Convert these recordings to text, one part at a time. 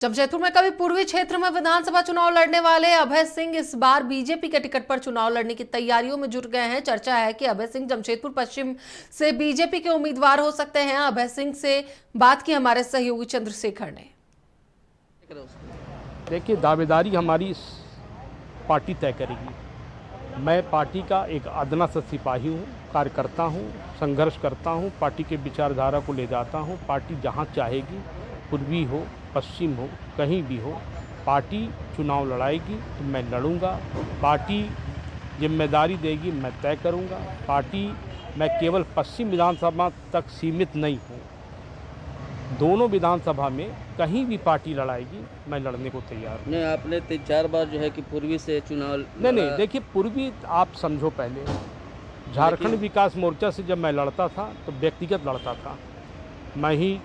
जमशेदपुर में कभी पूर्वी क्षेत्र में विधानसभा चुनाव लड़ने वाले अभय सिंह इस बार बीजेपी के टिकट पर चुनाव लड़ने की तैयारियों में जुट गए हैं। चर्चा है कि अभय सिंह जमशेदपुर पश्चिम से बीजेपी के उम्मीदवार हो सकते हैं। अभय सिंह से बात की हमारे सहयोगी चंद्रशेखर ने। देखिए, दावेदारी हमारी पार्टी तय करेगी। मैं पार्टी का एक अदना सा सिपाही हूँ, कार्यकर्ता हूँ, संघर्ष करता हूँ, पार्टी के विचारधारा को ले जाता हूँ। पार्टी जहाँ चाहेगी, पूर्वी हो पश्चिम हो कहीं भी हो, पार्टी चुनाव लड़ाएगी तो मैं लड़ूंगा। पार्टी जिम्मेदारी देगी, मैं तय करूंगा। पार्टी मैं केवल पश्चिम विधानसभा तक सीमित नहीं हूँ, दोनों विधानसभा में कहीं भी पार्टी लड़ाएगी मैं लड़ने को तैयार हूँ। नहीं, आपने 3-4 बार जो है कि पूर्वी से चुनाव नहीं, देखिए, पूर्वी आप समझो, पहले झारखंड विकास मोर्चा से जब मैं लड़ता था तो व्यक्तिगत लड़ता था। मैं ही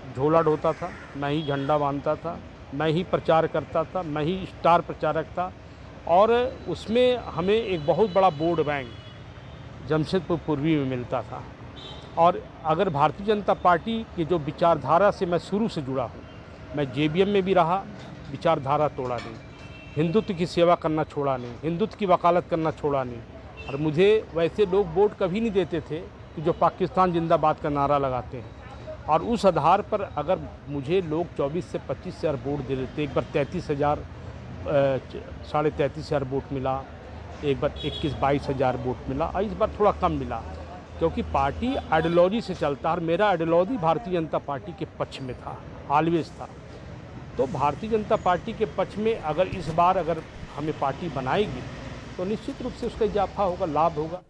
झोला ढोता था, मैं ही झंडा बांधता था, मैं ही प्रचार करता था, मैं ही स्टार प्रचारक था। और उसमें हमें एक बहुत बड़ा वोट बैंक जमशेदपुर पूर्वी में मिलता था। और अगर भारतीय जनता पार्टी की जो विचारधारा से मैं शुरू से जुड़ा हूँ, मैं जेबीएम में भी रहा, विचारधारा तोड़ा नहीं, हिंदुत्व की सेवा करना छोड़ा नहीं, हिंदुत्व की वकालत करना छोड़ा नहीं। और मुझे वैसे लोग वोट कभी नहीं देते थे कि जो पाकिस्तान जिंदाबाद का नारा लगाते हैं। और उस आधार पर अगर मुझे लोग 24 से 25 हज़ार वोट दे देते, एक बार 33,000 वोट मिला, एक बार 21-22 हज़ार वोट मिला, और इस बार थोड़ा कम मिला, क्योंकि पार्टी आइडियोलॉजी से चलता है और मेरा आइडियोलॉजी भारतीय जनता पार्टी के पक्ष में था, ऑलवेज था। तो भारतीय जनता पार्टी के पक्ष में अगर इस बार अगर हमें पार्टी बनाएगी तो निश्चित रूप से उसका इजाफा होगा, लाभ होगा।